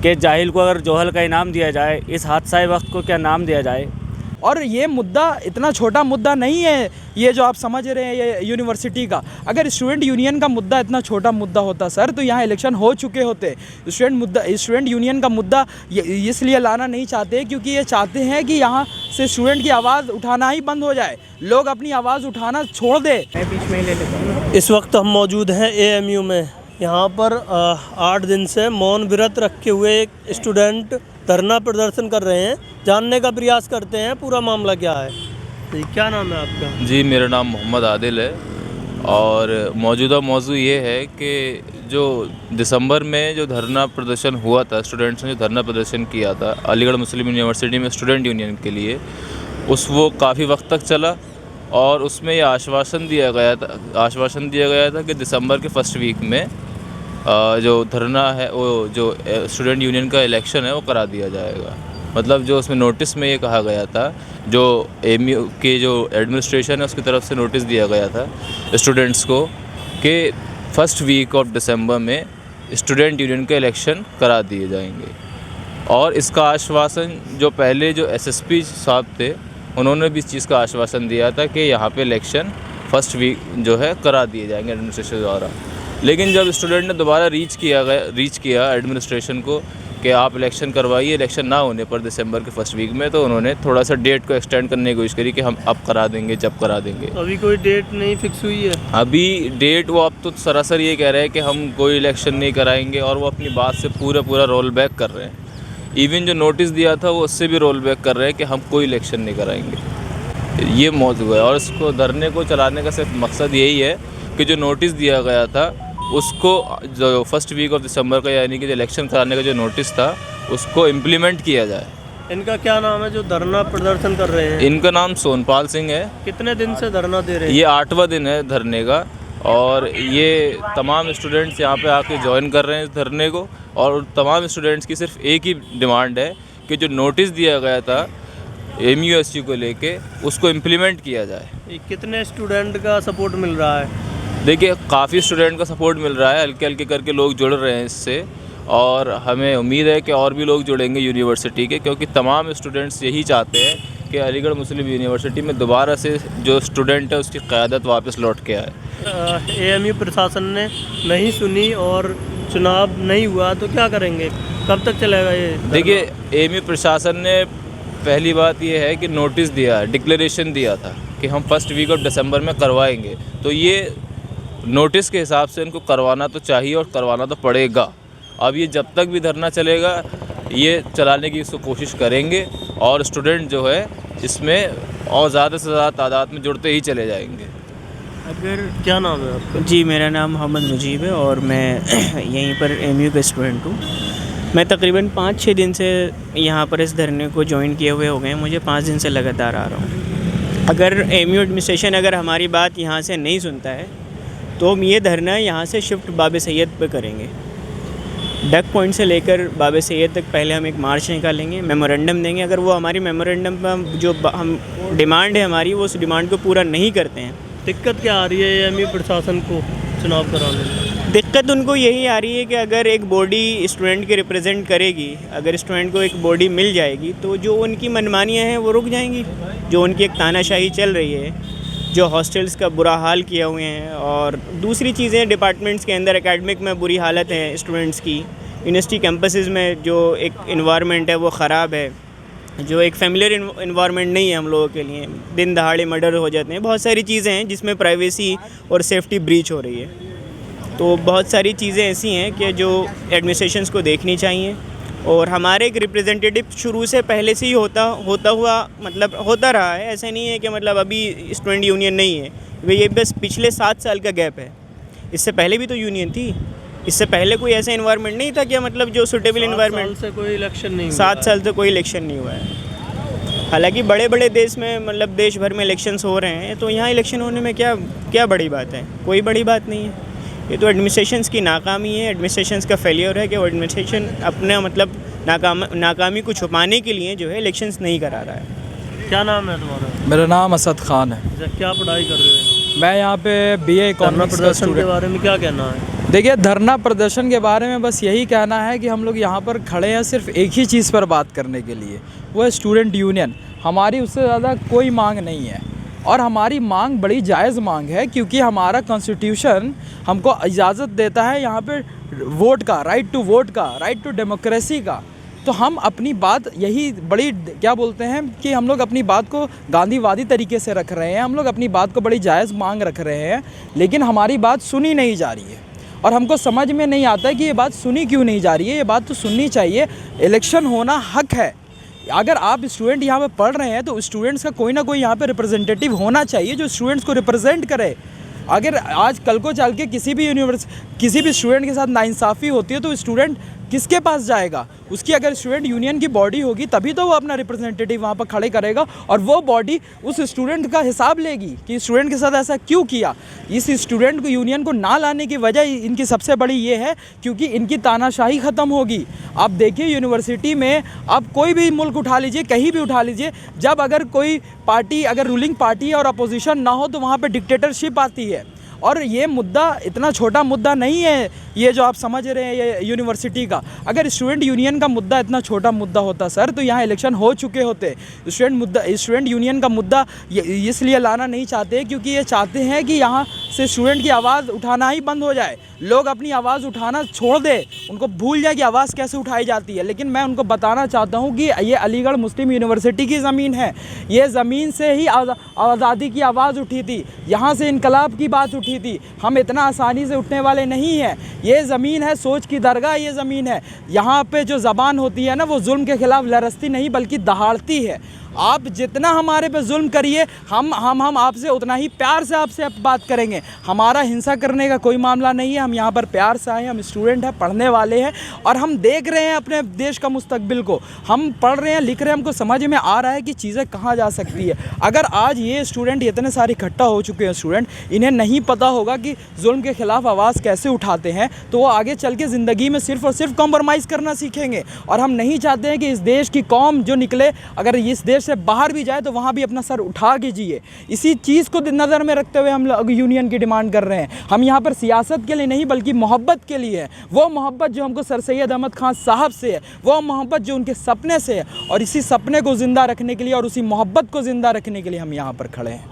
कि जाहिल को अगर जोहल का इनाम दिया जाए, इस हादसा वक्त को क्या नाम दिया जाए। और ये मुद्दा इतना छोटा मुद्दा नहीं है, ये जो आप समझ रहे हैं ये यूनिवर्सिटी का। अगर स्टूडेंट यूनियन का मुद्दा इतना छोटा मुद्दा होता सर तो यहाँ इलेक्शन हो चुके होते। स्टूडेंट यूनियन का मुद्दा इसलिए लाना नहीं चाहते क्योंकि ये चाहते हैं कि यहाँ से स्टूडेंट की आवाज़ उठाना ही बंद हो जाए, लोग अपनी आवाज़ उठाना छोड़ दे। बीच में ले लेता हूँ। इस वक्त हम मौजूद हैं AMU में। यहाँ पर 8 दिन से मौन व्रत रखे हुए एक स्टूडेंट धरना प्रदर्शन कर रहे हैं। जानने का प्रयास करते हैं पूरा मामला क्या है। जी, क्या नाम है आपका? जी, मेरा नाम मोहम्मद आदिल है और मौजूदा मौजू ये है कि जो दिसंबर में जो धरना प्रदर्शन हुआ था, स्टूडेंट्स ने जो धरना प्रदर्शन किया था अलीगढ़ मुस्लिम यूनिवर्सिटी में स्टूडेंट यूनियन के लिए, वो काफ़ी वक्त तक चला और उसमें ये आश्वासन दिया गया था कि दिसंबर के फर्स्ट वीक में जो धरना है वो जो स्टूडेंट यूनियन का इलेक्शन है वो करा दिया जाएगा। मतलब जो उसमें नोटिस में ये कहा गया था, जो AMU के जो एडमिनिस्ट्रेशन है उसकी तरफ से नोटिस दिया गया था स्टूडेंट्स को कि फर्स्ट वीक ऑफ दिसंबर में स्टूडेंट यूनियन के इलेक्शन करा दिए जाएंगे। और इसका आश्वासन जो पहले जो SSP साहब थे उन्होंने भी इस चीज़ का आश्वासन दिया था कि यहाँ पे इलेक्शन फर्स्ट वीक जो है करा दिए जाएंगे एडमिनिस्ट्रेशन द्वारा। लेकिन जब स्टूडेंट ने दोबारा रीच किया एडमिनिस्ट्रेशन को कि आप इलेक्शन करवाइए, इलेक्शन ना होने पर दिसंबर के फर्स्ट वीक में, तो उन्होंने थोड़ा सा डेट को एक्सटेंड करने की कोशिश करी कि हम अब करा देंगे, जब करा देंगे। अभी कोई डेट नहीं फिक्स हुई है? अभी डेट वो अब तो सरासर ये कह रहे हैं कि हम कोई इलेक्शन नहीं कराएंगे और वो अपनी बात से पूरा रोल बैक कर रहे हैं। इवन जो नोटिस दिया था वो उससे भी रोल बैक कर रहे हैं कि हम कोई इलेक्शन नहीं कराएंगे। ये मौजूद है और इसको धरने को चलाने का सिर्फ मकसद यही है कि जो नोटिस दिया गया था उसको, जो फर्स्ट वीक ऑफ दिसंबर का यानी कि जो इलेक्शन कराने का जो नोटिस था उसको इम्प्लीमेंट किया जाए। इनका क्या नाम है जो धरना प्रदर्शन कर रहे हैं? इनका नाम सोनपाल सिंह है। कितने दिन से धरना दे रहे हैं? ये 8वां दिन है धरने का और ये तमाम स्टूडेंट्स यहाँ पे आके ज्वाइन कर रहे हैं इस धरने को। और तमाम स्टूडेंट्स की सिर्फ एक ही डिमांड है कि जो नोटिस दिया गया था MUSU को लेके उसको इम्प्लीमेंट किया जाए। कितने स्टूडेंट का सपोर्ट मिल रहा है? देखिए, काफ़ी स्टूडेंट का सपोर्ट मिल रहा है, हल्के हल्के करके लोग जुड़ रहे हैं इससे और हमें उम्मीद है कि और भी लोग जुड़ेंगे यूनिवर्सिटी के, क्योंकि तमाम स्टूडेंट्स यही चाहते हैं कि अलीगढ़ मुस्लिम यूनिवर्सिटी में दोबारा से जो स्टूडेंट है उसकी क़यादत वापस लौट के आए। AMU प्रशासन ने नहीं सुनी और चुनाव नहीं हुआ तो क्या करेंगे? कब तक चलेगा ये? देखिए, AMU प्रशासन ने पहली बात ये है कि नोटिस दिया, डिक्लेरेशन दिया था कि हम फर्स्ट वीक ऑफ दिसंबर में करवाएंगे, तो ये नोटिस के हिसाब से इनको करवाना तो चाहिए और करवाना तो पड़ेगा। अब ये जब तक भी धरना चलेगा ये चलाने की इसको कोशिश करेंगे और स्टूडेंट जो है इसमें और ज़्यादा से ज़्यादा तादाद में जुड़ते ही चले जाएंगे। अगर क्या नाम है आपका? जी, मेरा नाम मोहम्मद मुजीब है और मैं यहीं पर AMU का स्टूडेंट हूँ। मैं तकरीबन 5-6 दिन से यहाँ पर इस धरने को ज्वाइन किए हुए हो गए हैं। मुझे 5 दिन से लगातार आ रहा हूँ। अगर AMU एडमिनिस्ट्रेशन अगर हमारी बात यहाँ से नहीं सुनता है तो हम ये धरना यहाँ से शिफ्ट बाबे सैयद पे करेंगे। डक पॉइंट से लेकर बाबे सैयद तक पहले हम एक मार्च निकालेंगे, मेमोरेंडम देंगे। अगर वो हमारी मेमोरेंडम पर जो हम डिमांड है हमारी, वो उस डिमांड को पूरा नहीं करते हैं। दिक्कत क्या आ रही है AMU प्रशासन को चुनाव कराने में? दिक्कत उनको यही आ रही है कि अगर एक बॉडी स्टूडेंट के रिप्रेजेंट करेगी, अगर स्टूडेंट को एक बॉडी मिल जाएगी तो जो उनकी मनमानियाँ हैं वो रुक जाएंगी। जो उनकी एक तानाशाही चल रही है, जो हॉस्टल्स का बुरा हाल किए हुए हैं और दूसरी चीज़ें डिपार्टमेंट्स के अंदर एकेडमिक में बुरी हालत है स्टूडेंट्स की, यूनिवर्सिटी कैंपसेस में जो एक इन्वायरमेंट है वो ख़राब है, जो एक फैमिलियर इन्वायरमेंट नहीं है हम लोगों के लिए। दिन दहाड़े मर्डर हो जाते हैं, बहुत सारी चीज़ें हैं जिसमें प्राइवेसी और सेफ्टी ब्रीच हो रही है। तो बहुत सारी चीज़ें ऐसी हैं कि जो एडमिनिस्ट्रेशंस को देखनी चाहिए और हमारे एक रिप्रेजेंटेटिव शुरू से पहले से ही होता रहा है। ऐसा नहीं है कि मतलब अभी स्टूडेंट यूनियन नहीं है, ये बस पिछले 7 साल का गैप है। इससे पहले भी तो यूनियन थी, इससे पहले कोई ऐसा इन्वायरमेंट नहीं था कि मतलब जो सूटेबल इन्वायरमेंट। 7 साल से कोई इलेक्शन नहीं हुआ। 7 साल से कोई इलेक्शन नहीं हुआ है। हालांकि बड़े बड़े देश में मतलब देश भर में इलेक्शंस हो रहे हैं, तो यहाँ इलेक्शन होने में क्या बड़ी बात है? कोई बड़ी बात नहीं है। ये तो एडमिनिस्ट्रेशंस की नाकामी है, एडमिनिस्ट्रेशंस का फेलियर है कि वो एडमिनिस्ट्रेशन अपने मतलब नाकामी को छुपाने के लिए जो है इलेक्शंस नहीं करा रहा है। क्या नाम है तुम्हारा? मेरा नाम असद खान है। क्या पढ़ाई कर रहे हो? मैं यहाँ पे BA इकोनॉमिक्स का के बारे में क्या कहना है? देखिए, धरना प्रदर्शन के बारे में बस यही कहना है कि हम लोग यहाँ पर खड़े हैं सिर्फ एक ही चीज़ पर बात करने के लिए, वो है स्टूडेंट यूनियन। हमारी उससे ज़्यादा कोई मांग नहीं है और हमारी मांग बड़ी जायज़ मांग है, क्योंकि हमारा कॉन्स्टिट्यूशन हमको इजाज़त देता है यहाँ पे वोट का, राइट टू वोट का, राइट टू डेमोक्रेसी का। तो हम अपनी बात यही बड़ी क्या बोलते हैं कि हम लोग अपनी बात को गांधीवादी तरीके से रख रहे हैं, हम लोग अपनी बात को बड़ी जायज़ मांग रख रहे हैं, लेकिन हमारी बात सुनी नहीं जा रही है और हमको समझ में नहीं आता है कि ये बात सुनी क्यों नहीं जा रही है। ये बात तो सुननी चाहिए, इलेक्शन होना हक है। अगर आप स्टूडेंट यहाँ पे पढ़ रहे हैं तो स्टूडेंट्स का कोई ना कोई यहाँ पे रिप्रेजेंटेटिव होना चाहिए जो स्टूडेंट्स को रिप्रेजेंट करे। अगर आज कल को चल के किसी भी स्टूडेंट के साथ नाइंसाफ़ी होती है तो स्टूडेंट किसके पास जाएगा? उसकी अगर स्टूडेंट यूनियन की बॉडी होगी तभी तो वो अपना रिप्रेजेंटेटिव वहाँ पर खड़े करेगा और वो बॉडी उस स्टूडेंट का हिसाब लेगी कि स्टूडेंट के साथ ऐसा क्यों किया। इस स्टूडेंट को यूनियन को ना लाने की वजह इनकी सबसे बड़ी ये है क्योंकि इनकी तानाशाही ख़त्म होगी। आप देखिए, यूनिवर्सिटी में आप कोई भी मुल्क उठा लीजिए, कहीं भी उठा लीजिए, जब अगर कोई पार्टी अगर रूलिंग पार्टी है और अपोजिशन ना हो तो वहाँ पर डिक्टेटरशिप आती है। और ये मुद्दा इतना छोटा मुद्दा नहीं है, ये जो आप समझ रहे हैं ये यूनिवर्सिटी का। अगर स्टूडेंट यूनियन का मुद्दा इतना छोटा मुद्दा होता सर तो यहाँ इलेक्शन हो चुके होते। स्टूडेंट यूनियन का मुद्दा इसलिए लाना नहीं चाहते क्योंकि ये चाहते हैं कि यहाँ से स्टूडेंट की आवाज़ उठाना ही बंद हो जाए, लोग अपनी आवाज़ उठाना छोड़ दे, उनको भूल जाए कि आवाज़ कैसे उठाई जाती है। लेकिन मैं उनको बताना चाहता हूँ कि ये अलीगढ़ मुस्लिम यूनिवर्सिटी की ज़मीन है, ये ज़मीन से ही आज़ादी की आवाज़ उठी थी, यहाँ से इनकलाब की बात उठी थी। हम इतना आसानी से उठने वाले नहीं हैं। ये ज़मीन है सोच की दरगाह, ये ज़मीन है। यहाँ पे जो ज़बान होती है ना वो जुल्म के ख़िलाफ़ लरसती नहीं बल्कि दहाड़ती है। आप जितना हमारे पे जुल्म करिए हम आपसे उतना ही प्यार से आपसे बात करेंगे। हमारा हिंसा करने का कोई मामला नहीं है, हम यहाँ पर प्यार से आए हैं, हम स्टूडेंट हैं, पढ़ने वाले हैं और हम देख रहे हैं अपने देश का मुस्तकबिल को। हम पढ़ रहे हैं, लिख रहे हैं, हमको समझ में आ रहा है कि चीज़ें कहाँ जा सकती है। अगर आज ये स्टूडेंट इतने सारे इकट्ठा हो चुके हैं स्टूडेंट, इन्हें नहीं पता होगा कि जुल्म के ख़िलाफ़ आवाज़ कैसे उठाते हैं तो वो आगे चल के ज़िंदगी में सिर्फ़ और सिर्फ कॉम्प्रोमाइज़ करना सीखेंगे। और हम नहीं चाहते हैं कि इस देश की कौम जो निकले अगर इस देश से बाहर भी जाए तो वहाँ भी अपना सर उठा के जिए। इसी चीज़ को नज़र में रखते हुए हम लोग यूनियन की डिमांड कर रहे हैं। हम यहाँ पर सियासत के लिए नहीं बल्कि मोहब्बत के लिए है। वो मोहब्बत जो हमको सर सैयद अहमद खान साहब से है, वो मोहब्बत जो उनके सपने से है और इसी सपने को ज़िंदा रखने के लिए और उसी मोहब्बत को ज़िंदा रखने के लिए हम यहाँ पर खड़े हैं।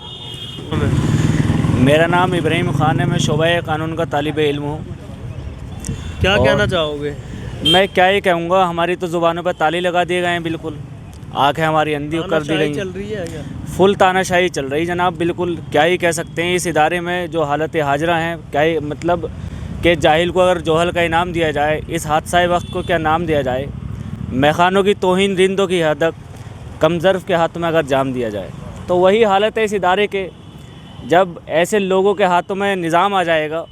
मेरा नाम इब्राहिम ख़ान है, मैं शोबा कानून का तालिब इल्म हूँ। क्या कहना चाहोगे? मैं क्या ही कहूँगा, हमारी तो ज़ुबानों पर ताले लगा दिए गए हैं, बिल्कुल आँखें हमारी अंधी कर दी गई। चल रही है क्या? फुल तानाशाही चल रही जनाब, बिल्कुल क्या ही कह सकते हैं। इस इदारे में जो हालत हाजरा हैं, क्या ही मतलब कि जाहिल को अगर जोहल का इनाम दिया जाए, इस हादसा वक्त को क्या नाम दिया जाए, मैखानों की तौहीन रिंदों की हदक कमज़र्फ़ के हाथों में अगर जाम दिया जाए, तो वही हालत है इस इदारे के। जब ऐसे लोगों के हाथों में निज़ाम आ जाएगा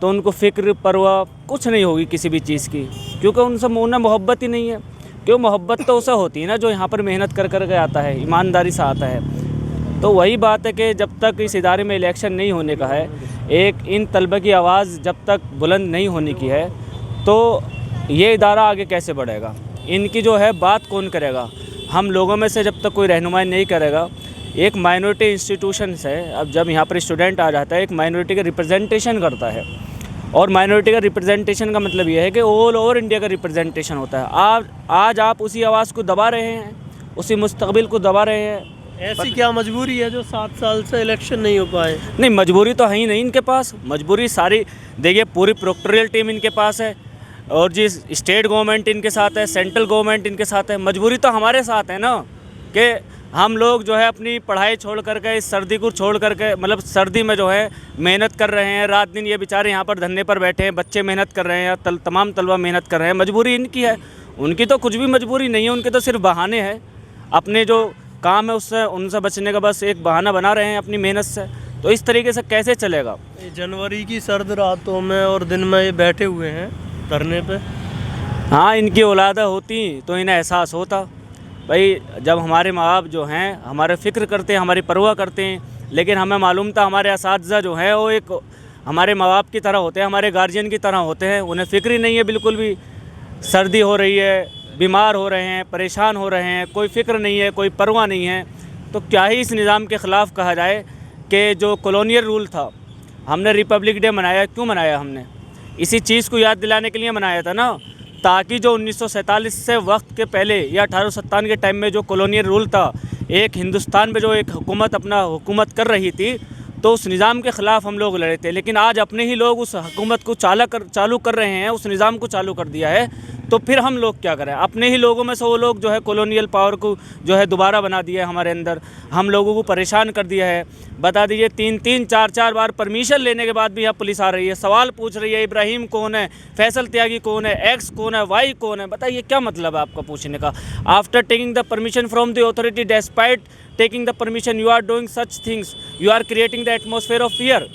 तो उनको फ़िक्र परवाह कुछ नहीं होगी किसी भी चीज़ की, क्योंकि उनसे उन्हें मोहब्बत ही नहीं है। क्यों? मोहब्बत तो उसे होती है ना जो यहाँ पर मेहनत कर कर के आता है, ईमानदारी से आता है। तो वही बात है कि जब तक इस इदारे में इलेक्शन नहीं होने का है, एक इन तलबा की आवाज़ जब तक बुलंद नहीं होने की है, तो ये इदारा आगे कैसे बढ़ेगा? इनकी जो है बात कौन करेगा? हम लोगों में से जब तक कोई रहनुमाई नहीं करेगा। एक माइनॉरिटी इंस्टीट्यूशन है, अब जब यहाँ पर स्टूडेंट आ जाता है एक माइनॉरिटी का रिप्रेजेंटेशन करता है और माइनॉरिटी का रिप्रेजेंटेशन का मतलब ये है कि ऑल ओवर इंडिया का रिप्रेजेंटेशन होता है। आज आप उसी आवाज़ को दबा रहे हैं, उसी मुस्तकबिल को दबा रहे हैं। ऐसी क्या मजबूरी है जो 7 साल से इलेक्शन नहीं हो पाए? नहीं, मजबूरी तो है ही नहीं इनके पास। मजबूरी सारी देखिए, पूरी प्रोक्टोरियल टीम इनके पास है और जिस स्टेट गवर्नमेंट इनके साथ है, सेंट्रल गवर्नमेंट इनके साथ है। मजबूरी तो हमारे साथ है ना कि हम लोग जो है अपनी पढ़ाई छोड़ करके, इस सर्दी को छोड़ करके, मतलब सर्दी में जो है मेहनत कर रहे हैं, रात दिन ये बेचारे यहाँ पर धरने पर बैठे हैं, बच्चे मेहनत कर रहे हैं, तमाम तलबा मेहनत कर रहे हैं। मजबूरी इनकी है, उनकी तो कुछ भी मजबूरी नहीं है, उनके तो सिर्फ बहाने हैं। अपने जो काम है उससे उनसे बचने का बस एक बहाना बना रहे हैं अपनी मेहनत से। तो इस तरीके से कैसे चलेगा? जनवरी की सर्द रातों में और दिन में ये बैठे हुए हैं धरने पे। हाँ, इनकी औलादा होती तो इन्हें एहसास होता भाई, जब हमारे माँ बाप जो हैं हमारे फ़िक्र करते हैं, हमारी परवाह करते हैं, लेकिन हमें मालूम था हमारे असातिज़ा जो हैं वो एक हमारे माँ बाप की तरह होते हैं, हमारे गार्जियन की तरह होते हैं। उन्हें फ़िक्र ही नहीं है बिल्कुल भी। सर्दी हो रही है, बीमार हो रहे हैं, परेशान हो रहे हैं, कोई फ़िक्र नहीं है, कोई परवाह नहीं है। तो क्या ही इस निज़ाम के ख़िलाफ़ कहा जाए कि जो कॉलोनियल रूल था, हमने रिपब्लिक डे मनाया, क्यों मनाया हमने? इसी चीज़ को याद दिलाने के लिए मनाया था ना, ताकि जो 1947 से वक्त के पहले या 1857 के टाइम में जो कॉलोनियल रूल था, एक हिंदुस्तान में जो एक हुकूमत अपना हुकूमत कर रही थी, तो उस निज़ाम के ख़िलाफ़ हम लोग लड़े थे। लेकिन आज अपने ही लोग उस हुकूमत को चालू कर रहे हैं, उस निज़ाम को चालू कर दिया है, तो फिर हम लोग क्या करें? अपने ही लोगों में से वो लोग जो है कॉलोनियल पावर को जो है दोबारा बना दिया है हमारे अंदर, हम लोगों को परेशान कर दिया है। बता दीजिए 3-3, 4-4 बार परमिशन लेने के बाद भी यहाँ पुलिस आ रही है, सवाल पूछ रही है इब्राहिम कौन है, फैसल त्यागी कौन है, एक्स कौन है, वाई कौन है। बताइए क्या मतलब है आपका पूछने का? After taking the permission from the authority, despite taking the permission, you are doing such things, you are creating the atmosphere of fear.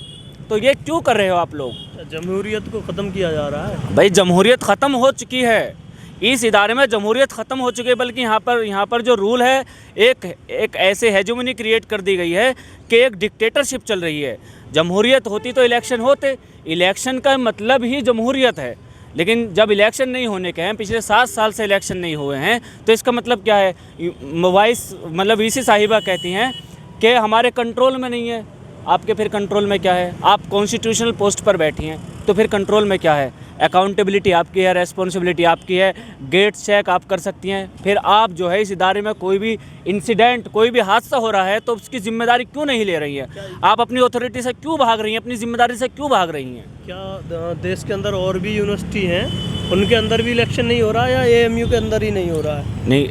तो ये क्यों कर रहे हो आप लोग? जमहूरियत को ख़त्म किया जा रहा है। भाई जमहूरियत ख़त्म हो चुकी है, इस इदारे में जमहूरियत ख़त्म हो चुकी है, बल्कि यहाँ पर जो रूल है एक ऐसे हेजेमनी क्रिएट कर दी गई है कि एक डिक्टेटरशिप चल रही है। जमहूरियत होती तो इलेक्शन होते, इलेक्शन का मतलब ही जमहूरियत है। लेकिन जब इलेक्शन नहीं होने के हैं, पिछले 7 साल से इलेक्शन नहीं हुए हैं, तो इसका मतलब क्या है? मतलब वीसी साहिबा कहती हैं कि हमारे कंट्रोल में नहीं है। आपके फिर कंट्रोल में क्या है? आप कॉन्स्टिट्यूशनल पोस्ट पर बैठी हैं, तो फिर कंट्रोल में क्या है? अकाउंटेबिलिटी आपकी है, रेस्पॉन्सिबिलिटी आपकी है, गेट चेक आप कर सकती हैं। फिर आप जो है इस इदारे में कोई भी इंसिडेंट, कोई भी हादसा हो रहा है तो उसकी जिम्मेदारी क्यों नहीं ले रही हैं? आप अपनी अथॉरिटी से क्यों भाग रही हैं? अपनी जिम्मेदारी से क्यों भाग रही हैं? क्या देश के अंदर और भी यूनिवर्सिटी हैं, उनके अंदर भी इलेक्शन नहीं हो रहा है, या एएमयू के अंदर ही नहीं हो रहा है? नहीं,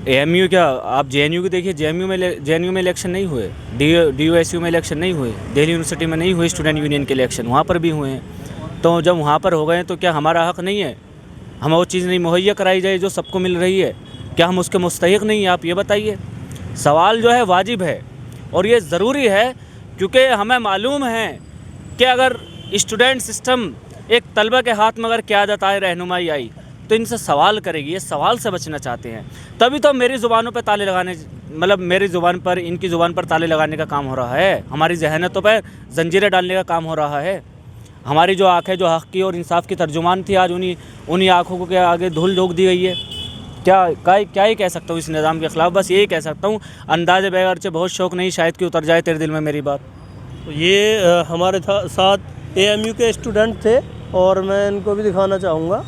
एएमयू क्या, आप जेएनयू को देखिए, जेएनयू में इलेक्शन नहीं हुए, डीयूएसयू में इलेक्शन नहीं हुए, दिल्ली यूनिवर्सिटी में नहीं हुए स्टूडेंट यूनियन के इलेक्शन, वहाँ पर भी हुए हैं। तो जब वहाँ पर हो गए तो क्या हमारा हक़ नहीं है? हमें वो चीज़ नहीं मुहैया कराई जाए जो सबको मिल रही है? क्या हम उसके मुस्तहिक़ नहीं हैं? आप ये बताइए। सवाल जो है वाजिब है और ये ज़रूरी है, क्योंकि हमें मालूम है कि अगर स्टूडेंट सिस्टम एक तलबा के हाथ में अगर क़यादत आए, रहनुमाई आई, तो इनसे सवाल करेगी। ये सवाल से बचना चाहते हैं, तभी तो मेरी ज़ुबानों पे ताले लगाने, मतलब मेरी ज़ुबान पर, इनकी ज़ुबान पर ताले लगाने का काम हो रहा है, हमारी जहनतों पर जंजीरें डालने का काम हो रहा है। हमारी जो आँखें जो हक़ की और इंसाफ की तर्जुमान थी, आज उन्हीं आँखों के आगे धूल झोंक दी गई है। क्या ही कह सकता हूँ इस निज़ाम के ख़िलाफ़? बस यही कह सकता हूँ, अंदाज़े बगैर से बहुत शौक़ नहीं, शायद कि उतर जाए तेरे दिल में मेरी बात। तो ये हमारे साथ एएमयू के स्टूडेंट थे और मैं इनको भी दिखाना चाहूँगा।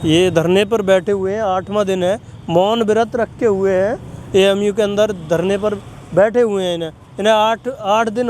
ये धरने पर बैठे हुए हैं, 8वां दिन है, मौन व्रत रखे हुए हैं, एएमयू के अंदर धरने पर बैठे हुए हैं। इन्हें 8 दिन